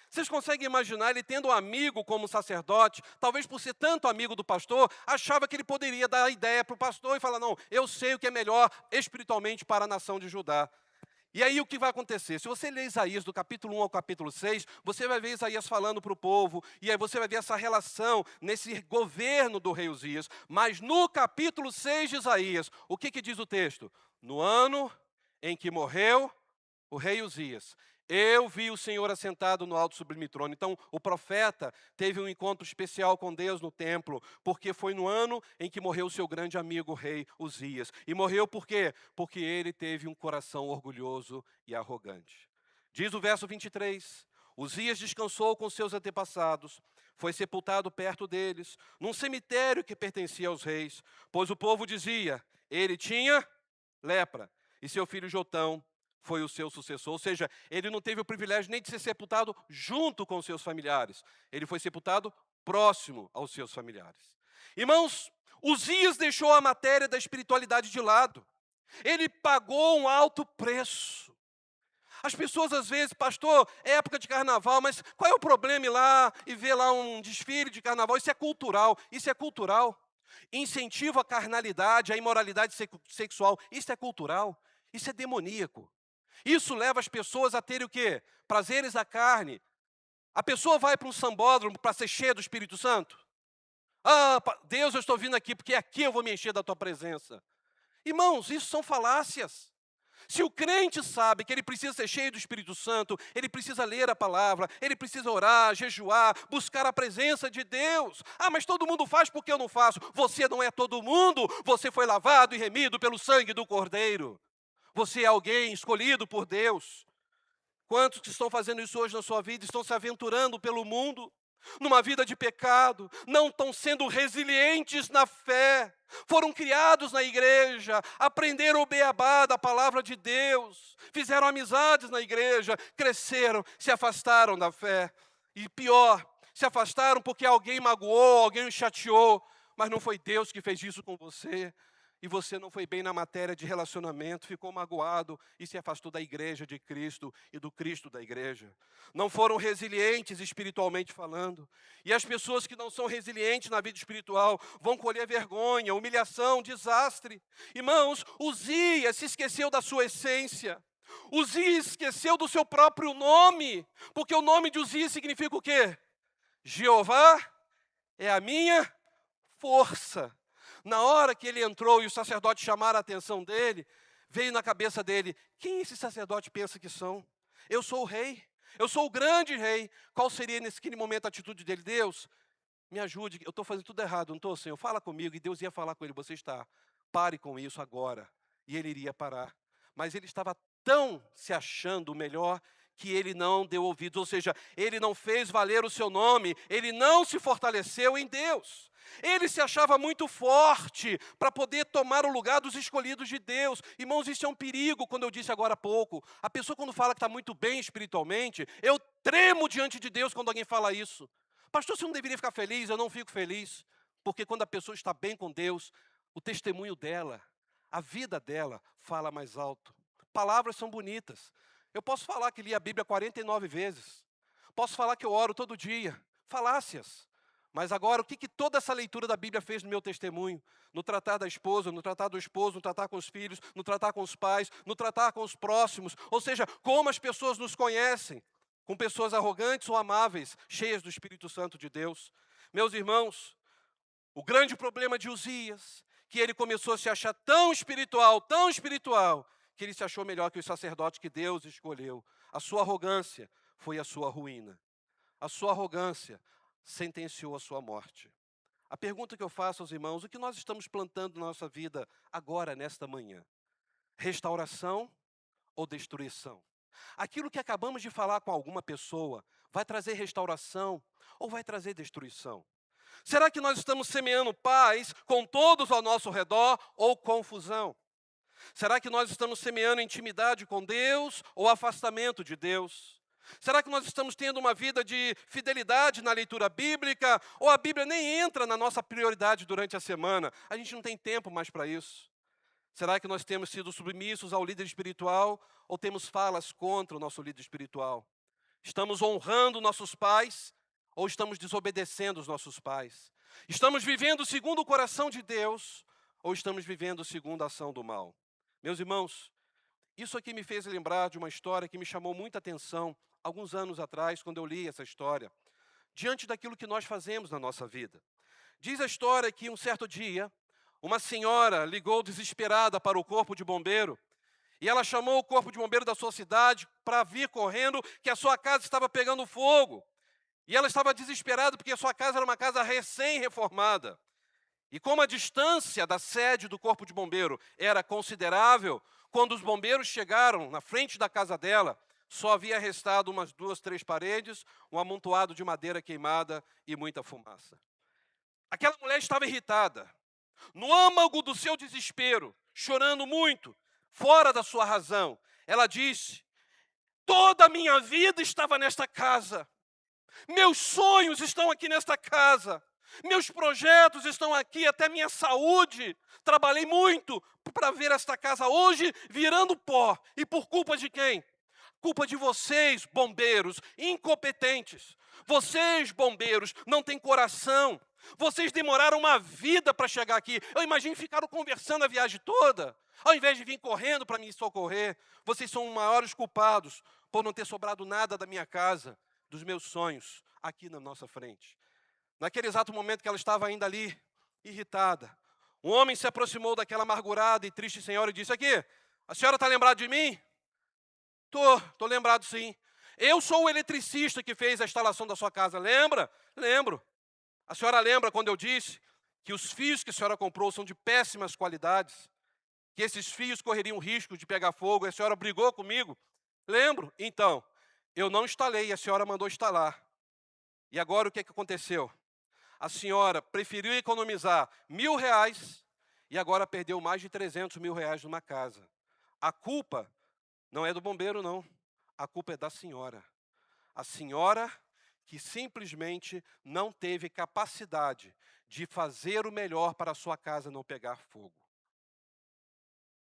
Vocês conseguem imaginar ele tendo um amigo como sacerdote, talvez por ser tanto amigo do pastor, achava que ele poderia dar a ideia para o pastor e falar, não, eu sei o que é melhor espiritualmente para a nação de Judá. E aí o que vai acontecer? Se você ler Isaías do capítulo 1 ao capítulo 6, você vai ver Isaías falando para o povo, e aí você vai ver essa relação nesse governo do rei Uzias. Mas no capítulo 6 de Isaías, o que diz o texto? No ano em que morreu o rei Uzias, eu vi o Senhor assentado no alto sublime trono. Então, o profeta teve um encontro especial com Deus no templo, porque foi no ano em que morreu o seu grande amigo, o rei Uzias. E morreu por quê? Porque ele teve um coração orgulhoso e arrogante. Diz o verso 23, Uzias descansou com seus antepassados, foi sepultado perto deles, num cemitério que pertencia aos reis, pois o povo dizia, ele tinha lepra, e seu filho Jotão foi o seu sucessor, ou seja, ele não teve o privilégio nem de ser sepultado junto com os seus familiares, ele foi sepultado próximo aos seus familiares. Irmãos, Uzias deixou a matéria da espiritualidade de lado, ele pagou um alto preço. As pessoas às vezes, pastor, é época de carnaval, mas qual é o problema ir lá e ver lá um desfile de carnaval? Isso é cultural, isso é cultural. Incentivo à carnalidade, à imoralidade sexual, isso é cultural, isso é demoníaco. Isso leva as pessoas a terem o quê? Prazeres da carne. A pessoa vai para um sambódromo para ser cheia do Espírito Santo? Ah, Deus, eu estou vindo aqui porque aqui eu vou me encher da tua presença. Irmãos, isso são falácias. Se o crente sabe que ele precisa ser cheio do Espírito Santo, ele precisa ler a palavra, ele precisa orar, jejuar, buscar a presença de Deus. Ah, mas todo mundo faz porque eu não faço. Você não é todo mundo, você foi lavado e remido pelo sangue do Cordeiro. Você é alguém escolhido por Deus. Quantos que estão fazendo isso hoje na sua vida, estão se aventurando pelo mundo, numa vida de pecado, não estão sendo resilientes na fé, foram criados na igreja, aprenderam o beabá da palavra de Deus, fizeram amizades na igreja, cresceram, se afastaram da fé. E pior, se afastaram porque alguém magoou, alguém os chateou, mas não foi Deus que fez isso com você. E você não foi bem na matéria de relacionamento, ficou magoado e se afastou da igreja de Cristo e do Cristo da igreja. Não foram resilientes espiritualmente falando. E as pessoas que não são resilientes na vida espiritual vão colher vergonha, humilhação, desastre. Irmãos, Uzias se esqueceu da sua essência. Uzias esqueceu do seu próprio nome, porque o nome de Uzias significa o quê? Jeová é a minha força. Na hora que ele entrou e os sacerdotes chamaram a atenção dele, veio na cabeça dele, quem esse sacerdote pensa que são? Eu sou o rei, eu sou o grande rei. Qual seria naquele momento a atitude dele? Deus, me ajude, eu estou fazendo tudo errado, não estou, Senhor? Fala comigo. E Deus ia falar com ele, você está, pare com isso agora. E ele iria parar. Mas ele estava tão se achando o melhor, que ele não deu ouvidos, ou seja, ele não fez valer o seu nome, ele não se fortaleceu em Deus. Ele se achava muito forte para poder tomar o lugar dos escolhidos de Deus. Irmãos, isso é um perigo, quando eu disse agora há pouco. A pessoa quando fala que está muito bem espiritualmente, eu tremo diante de Deus quando alguém fala isso. Pastor, você não deveria ficar feliz? Eu não fico feliz. Porque quando a pessoa está bem com Deus, o testemunho dela, a vida dela fala mais alto. Palavras são bonitas. Eu posso falar que li a Bíblia 49 vezes. Posso falar que eu oro todo dia. Falácias. Mas agora, o que toda essa leitura da Bíblia fez no meu testemunho? No tratar da esposa, no tratar do esposo, no tratar com os filhos, no tratar com os pais, no tratar com os próximos. Ou seja, como as pessoas nos conhecem. Com pessoas arrogantes ou amáveis, cheias do Espírito Santo de Deus. Meus irmãos, o grande problema de Uzias, que ele começou a se achar tão espiritual, que ele se achou melhor que os sacerdotes que Deus escolheu. A sua arrogância foi a sua ruína. A sua arrogância sentenciou a sua morte. A pergunta que eu faço aos irmãos, o que nós estamos plantando na nossa vida agora, nesta manhã? Restauração ou destruição? Aquilo que acabamos de falar com alguma pessoa, vai trazer restauração ou vai trazer destruição? Será que nós estamos semeando paz com todos ao nosso redor ou confusão? Será que nós estamos semeando intimidade com Deus ou afastamento de Deus? Será que nós estamos tendo uma vida de fidelidade na leitura bíblica ou a Bíblia nem entra na nossa prioridade durante a semana? A gente não tem tempo mais para isso. Será que nós temos sido submissos ao líder espiritual ou temos falas contra o nosso líder espiritual? Estamos honrando nossos pais ou estamos desobedecendo os nossos pais? Estamos vivendo segundo o coração de Deus ou estamos vivendo segundo a ação do mal? Meus irmãos, isso aqui me fez lembrar de uma história que me chamou muita atenção alguns anos atrás, quando eu li essa história, diante daquilo que nós fazemos na nossa vida. Diz a história que um certo dia, uma senhora ligou desesperada para o corpo de bombeiro e ela chamou o corpo de bombeiro da sua cidade para vir correndo que a sua casa estava pegando fogo. E ela estava desesperada porque a sua casa era uma casa recém-reformada. E como a distância da sede do corpo de bombeiro era considerável, quando os bombeiros chegaram na frente da casa dela, só havia restado umas 2, 3 paredes, um amontoado de madeira queimada e muita fumaça. Aquela mulher estava irritada, no âmago do seu desespero, chorando muito, fora da sua razão. Ela disse: toda a minha vida estava nesta casa, meus sonhos estão aqui nesta casa, meus projetos estão aqui, até minha saúde. Trabalhei muito para ver esta casa hoje virando pó. E por culpa de quem? Culpa de vocês, bombeiros, incompetentes. Vocês, bombeiros, não têm coração. Vocês demoraram uma vida para chegar aqui. Eu imagino ficaram conversando a viagem toda, ao invés de vir correndo para me socorrer. Vocês são os maiores culpados por não ter sobrado nada da minha casa, dos meus sonhos, aqui na nossa frente. Naquele exato momento que ela estava ainda ali, irritada, um homem se aproximou daquela amargurada e triste senhora e disse: aqui, a senhora está lembrada de mim? Tô lembrado sim. Eu sou o eletricista que fez a instalação da sua casa, lembra? Lembro. A senhora lembra quando eu disse que os fios que a senhora comprou são de péssimas qualidades? Que esses fios correriam risco de pegar fogo e a senhora brigou comigo? Lembro. Então, eu não instalei, a senhora mandou instalar. E agora o que aconteceu? A senhora preferiu economizar R$1.000 e agora perdeu mais de R$300.000 numa casa. A culpa não é do bombeiro, não. A culpa é da senhora. A senhora que simplesmente não teve capacidade de fazer o melhor para a sua casa não pegar fogo.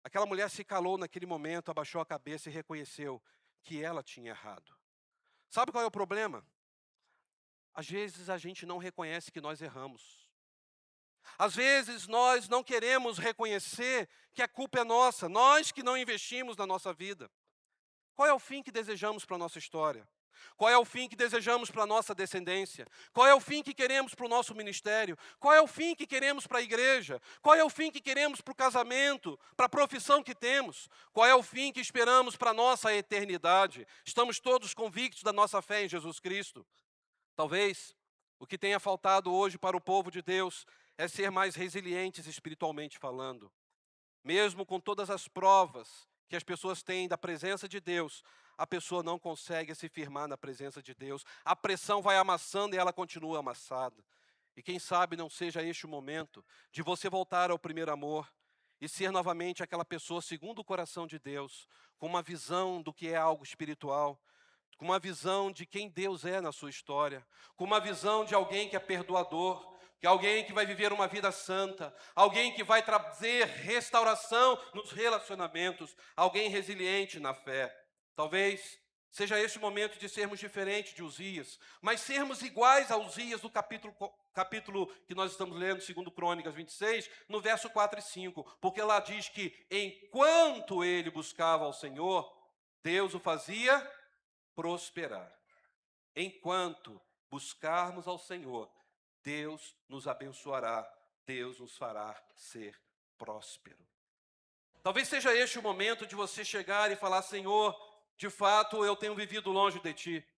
Aquela mulher se calou naquele momento, abaixou a cabeça e reconheceu que ela tinha errado. Sabe qual é o problema? Às vezes a gente não reconhece que nós erramos. Às vezes nós não queremos reconhecer que a culpa é nossa, nós que não investimos na nossa vida. Qual é o fim que desejamos para a nossa história? Qual é o fim que desejamos para a nossa descendência? Qual é o fim que queremos para o nosso ministério? Qual é o fim que queremos para a igreja? Qual é o fim que queremos para o casamento, para a profissão que temos? Qual é o fim que esperamos para a nossa eternidade? Estamos todos convictos da nossa fé em Jesus Cristo. Talvez o que tenha faltado hoje para o povo de Deus é ser mais resilientes espiritualmente falando. Mesmo com todas as provas que as pessoas têm da presença de Deus, a pessoa não consegue se firmar na presença de Deus. A pressão vai amassando e ela continua amassada. E quem sabe não seja este o momento de você voltar ao primeiro amor e ser novamente aquela pessoa segundo o coração de Deus, com uma visão do que é algo espiritual, com uma visão de quem Deus é na sua história, com uma visão de alguém que é perdoador, que é alguém que vai viver uma vida santa, alguém que vai trazer restauração nos relacionamentos, alguém resiliente na fé. Talvez seja esse o momento de sermos diferentes de Uzias, mas sermos iguais a Uzias do capítulo que nós estamos lendo, 2 Crônicas 26, no verso 4 e 5, porque lá diz que enquanto ele buscava ao Senhor, Deus o fazia prosperar. Enquanto buscarmos ao Senhor, Deus nos abençoará, Deus nos fará ser próspero. Talvez seja este o momento de você chegar e falar: Senhor, de fato eu tenho vivido longe de Ti.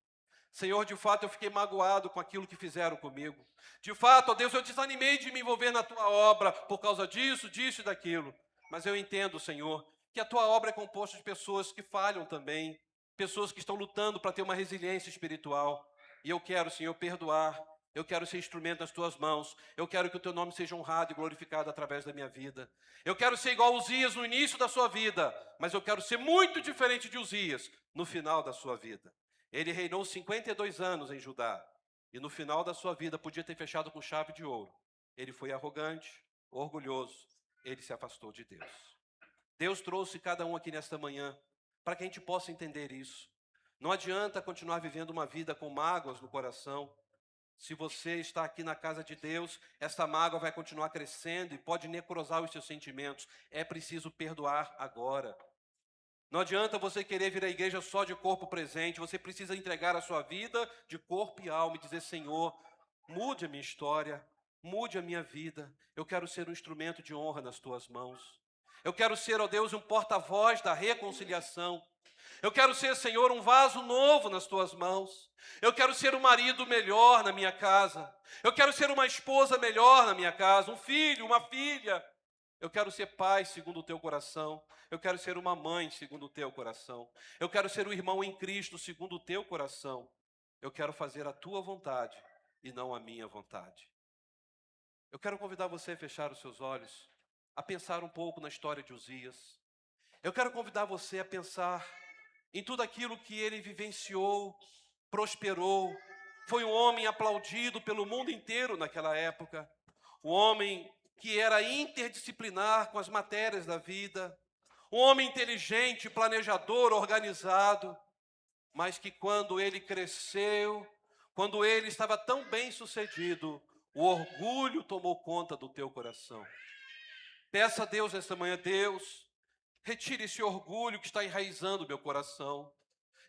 Senhor, de fato eu fiquei magoado com aquilo que fizeram comigo. De fato, ó Deus, eu desanimei de me envolver na Tua obra por causa disso, disso e daquilo. Mas eu entendo, Senhor, que a Tua obra é composta de pessoas que falham também, pessoas que estão lutando para ter uma resiliência espiritual. E eu quero, Senhor, perdoar. Eu quero ser instrumento nas Tuas mãos. Eu quero que o Teu nome seja honrado e glorificado através da minha vida. Eu quero ser igual a Uzias no início da sua vida, mas eu quero ser muito diferente de Uzias no final da sua vida. Ele reinou 52 anos em Judá, e no final da sua vida podia ter fechado com chave de ouro. Ele foi arrogante, orgulhoso, ele se afastou de Deus. Deus trouxe cada um aqui nesta manhã para que a gente possa entender isso. Não adianta continuar vivendo uma vida com mágoas no coração. Se você está aqui na casa de Deus, essa mágoa vai continuar crescendo e pode necrosar os seus sentimentos. É preciso perdoar agora. Não adianta você querer vir à igreja só de corpo presente. Você precisa entregar a sua vida de corpo e alma e dizer: Senhor, mude a minha história, mude a minha vida. Eu quero ser um instrumento de honra nas Tuas mãos. Eu quero ser, ó Deus, um porta-voz da reconciliação. Eu quero ser, Senhor, um vaso novo nas Tuas mãos. Eu quero ser um marido melhor na minha casa. Eu quero ser uma esposa melhor na minha casa, um filho, uma filha. Eu quero ser pai segundo o Teu coração. Eu quero ser uma mãe segundo o Teu coração. Eu quero ser um irmão em Cristo segundo o Teu coração. Eu quero fazer a Tua vontade e não a minha vontade. Eu quero convidar você a fechar os seus olhos, a pensar um pouco na história de Uzias. Eu quero convidar você a pensar em tudo aquilo que ele vivenciou, prosperou. Foi um homem aplaudido pelo mundo inteiro naquela época. Um homem que era interdisciplinar com as matérias da vida. Um homem inteligente, planejador, organizado. Mas que quando ele cresceu, quando ele estava tão bem sucedido, o orgulho tomou conta do teu coração. Peça a Deus esta manhã: Deus, retire esse orgulho que está enraizando meu coração.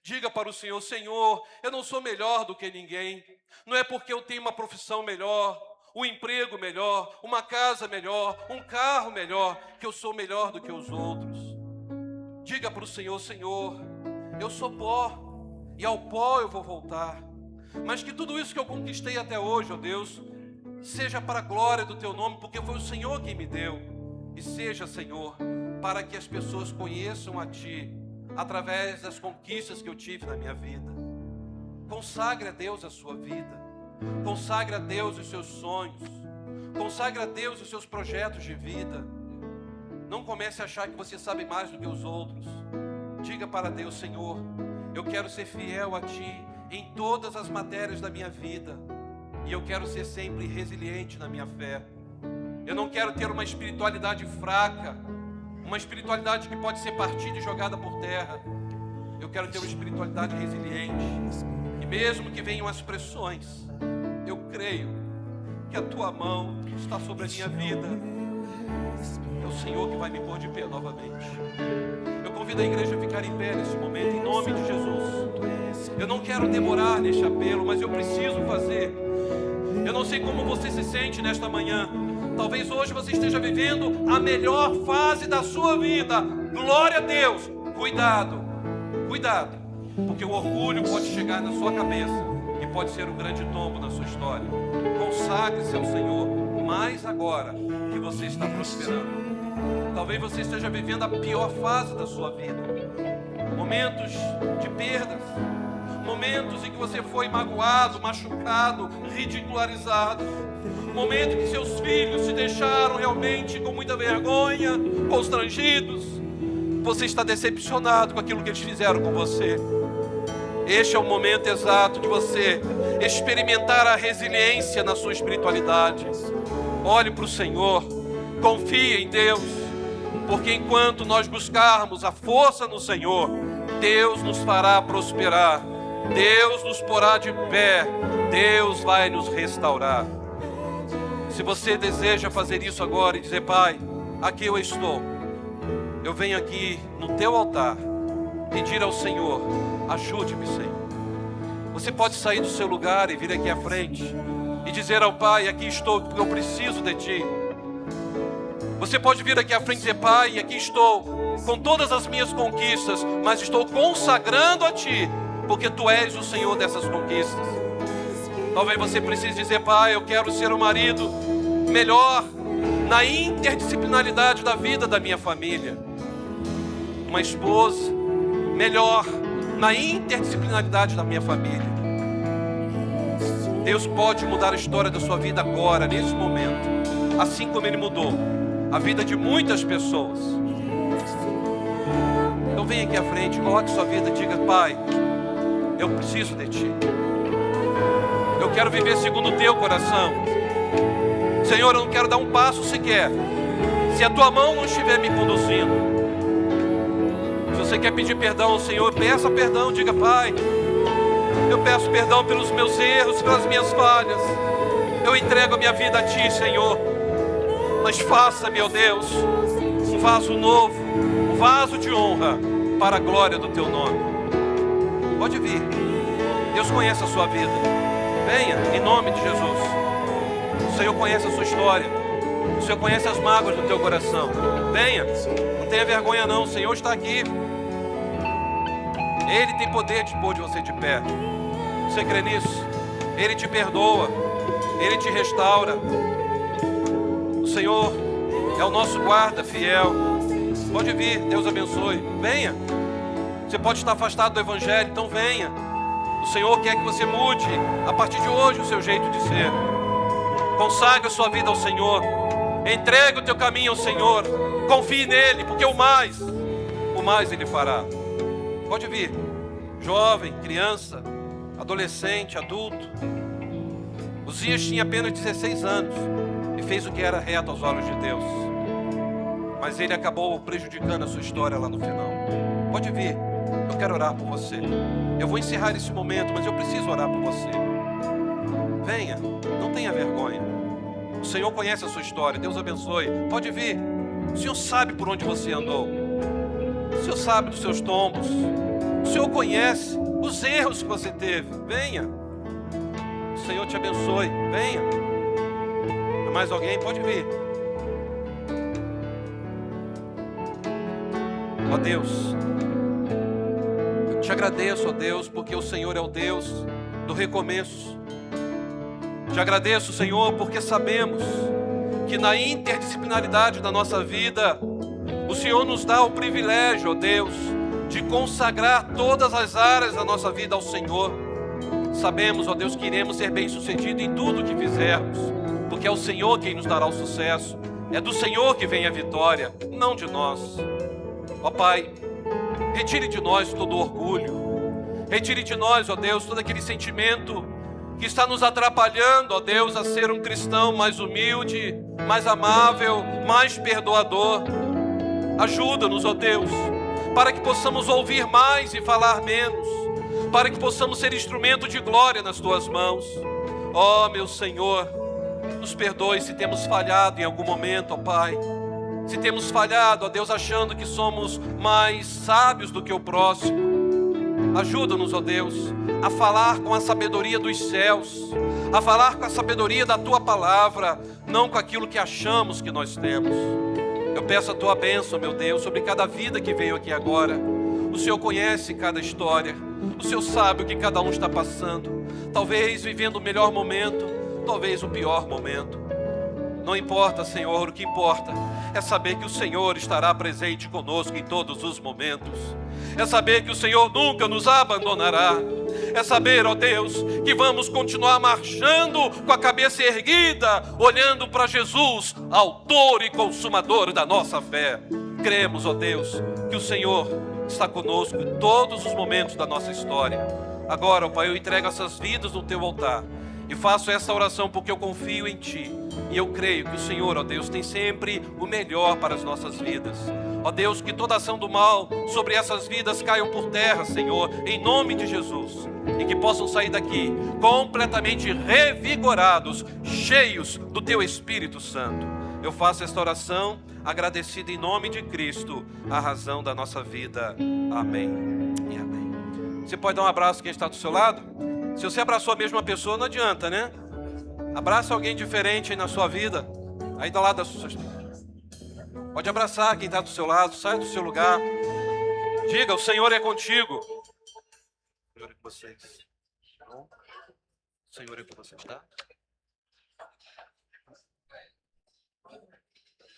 Diga para o Senhor: Senhor, eu não sou melhor do que ninguém. Não é porque eu tenho uma profissão melhor, um emprego melhor, uma casa melhor, um carro melhor, que eu sou melhor do que os outros. Diga para o Senhor: Senhor, eu sou pó, e ao pó eu vou voltar. Mas que tudo isso que eu conquistei até hoje, ó Deus, seja para a glória do Teu nome, porque foi o Senhor quem me deu. E seja, Senhor, para que as pessoas conheçam a Ti, através das conquistas que eu tive na minha vida. Consagre a Deus a sua vida. Consagre a Deus os seus sonhos. Consagre a Deus os seus projetos de vida. Não comece a achar que você sabe mais do que os outros. Diga para Deus: Senhor, eu quero ser fiel a Ti em todas as matérias da minha vida. E eu quero ser sempre resiliente na minha fé. Eu não quero ter uma espiritualidade fraca, uma espiritualidade que pode ser partida e jogada por terra. Eu quero ter uma espiritualidade resiliente. E mesmo que venham as pressões, eu creio que a Tua mão está sobre a minha vida. É o Senhor que vai me pôr de pé novamente. Eu convido a igreja a ficar em pé nesse momento, em nome de Jesus. Eu não quero demorar neste apelo, mas eu preciso fazer. Eu não sei como você se sente nesta manhã. Talvez hoje você esteja vivendo a melhor fase da sua vida. Glória a Deus. Cuidado, cuidado, porque o orgulho pode chegar na sua cabeça e pode ser um grande tombo na sua história. Consagre-se ao Senhor mais agora que você está prosperando. Talvez você esteja vivendo a pior fase da sua vida. Momentos de perdas. Momentos em que você foi magoado, machucado, ridicularizado. Momento em que seus filhos se deixaram realmente com muita vergonha, constrangidos. Você está decepcionado com aquilo que eles fizeram com você. Este é o momento exato de você experimentar a resiliência na sua espiritualidade. Olhe para o Senhor, confie em Deus, porque enquanto nós buscarmos a força no Senhor, Deus nos fará prosperar, Deus nos porá de pé, Deus vai nos restaurar. Se você deseja fazer isso agora e dizer: Pai, aqui eu estou, eu venho aqui no teu altar, pedir ao Senhor, ajude-me, Senhor. Você pode sair do seu lugar e vir aqui à frente e dizer ao Pai: aqui estou, porque eu preciso de Ti. Você pode vir aqui à frente e dizer: Pai, aqui estou, com todas as minhas conquistas, mas estou consagrando a Ti, porque Tu és o Senhor dessas conquistas. Talvez você precise dizer: Pai, eu quero ser um marido melhor na interdisciplinaridade da vida da minha família. Uma esposa melhor na interdisciplinaridade da minha família. Deus pode mudar a história da sua vida agora, nesse momento, assim como Ele mudou a vida de muitas pessoas. Então venha aqui à frente, coloque sua vida e diga: Pai, eu preciso de Ti. Eu quero viver segundo o Teu coração. Senhor, eu não quero dar um passo sequer se a Tua mão não estiver me conduzindo. Se você quer pedir perdão ao Senhor, peça perdão, diga: Pai, eu peço perdão pelos meus erros, pelas minhas falhas. Eu entrego a minha vida a Ti, Senhor. Mas faça, meu Deus, um vaso novo, um vaso de honra para a glória do Teu nome. Pode vir. Deus conhece a sua vida. Venha, em nome de Jesus. O Senhor conhece a sua história. O Senhor conhece as mágoas do teu coração. Venha, não tenha vergonha não. O Senhor está aqui. Ele tem poder de pôr você de pé. Você crê nisso? Ele te perdoa. Ele te restaura. O Senhor é o nosso guarda fiel. Pode vir, Deus abençoe. Venha. Você pode estar afastado do Evangelho, então venha. O Senhor quer que você mude, a partir de hoje, o seu jeito de ser. Consagre a sua vida ao Senhor. Entregue o teu caminho ao Senhor. Confie nele, porque o mais Ele fará. Pode vir. Jovem, criança, adolescente, adulto. Uzias tinha apenas 16 anos e fez o que era reto aos olhos de Deus. Mas ele acabou prejudicando a sua história lá no final. Pode vir. Eu quero orar por você. Eu vou encerrar esse momento, mas eu preciso orar por você. Venha, não tenha vergonha. O Senhor conhece a sua história. Deus abençoe. Pode vir. O Senhor sabe por onde você andou. O Senhor sabe dos seus tombos. O Senhor conhece os erros que você teve. Venha. O Senhor te abençoe. Venha. Mais alguém? Pode vir. Ó Deus, eu te agradeço, ó Deus, porque o Senhor é o Deus do recomeço. Te agradeço, Senhor, porque sabemos que na interdisciplinaridade da nossa vida, o Senhor nos dá o privilégio, ó Deus, de consagrar todas as áreas da nossa vida ao Senhor. Sabemos, ó Deus, que iremos ser bem-sucedidos em tudo que fizermos, porque é o Senhor quem nos dará o sucesso. É do Senhor que vem a vitória, não de nós. Ó Pai, retire de nós todo o orgulho. Retire de nós, ó Deus, todo aquele sentimento que está nos atrapalhando, ó Deus, a ser um cristão mais humilde, mais amável, mais perdoador. Ajuda-nos, ó Deus, para que possamos ouvir mais e falar menos, para que possamos ser instrumento de glória nas Tuas mãos. Ó meu Senhor, nos perdoe se temos falhado em algum momento, ó Pai. Se temos falhado, ó Deus, achando que somos mais sábios do que o próximo. Ajuda-nos, ó Deus, a falar com a sabedoria dos céus, a falar com a sabedoria da Tua palavra, não com aquilo que achamos que nós temos. Eu peço a Tua bênção, meu Deus, sobre cada vida que veio aqui agora. O Senhor conhece cada história, o Senhor sabe o que cada um está passando, talvez vivendo o melhor momento, talvez o pior momento. Não importa, Senhor, o que importa é saber que o Senhor estará presente conosco em todos os momentos. É saber que o Senhor nunca nos abandonará. É saber, ó Deus, que vamos continuar marchando com a cabeça erguida, olhando para Jesus, autor e consumador da nossa fé. Cremos, ó Deus, que o Senhor está conosco em todos os momentos da nossa história. Agora, ó Pai, eu entrego essas vidas no Teu altar e faço essa oração porque eu confio em Ti. E eu creio que o Senhor, ó Deus, tem sempre o melhor para as nossas vidas. Ó Deus, que toda ação do mal sobre essas vidas caiam por terra, Senhor, em nome de Jesus. E que possam sair daqui completamente revigorados, cheios do Teu Espírito Santo. Eu faço esta oração agradecido em nome de Cristo, a razão da nossa vida. Amém e amém. Você pode dar um abraço a quem está do seu lado? Se você abraçou a mesma pessoa, não adianta, né? Abraça alguém diferente aí na sua vida, aí do lado da sua. Pode abraçar quem está do seu lado, sai do seu lugar. Diga, o Senhor é contigo. O Senhor é com vocês. O Senhor é com vocês, tá?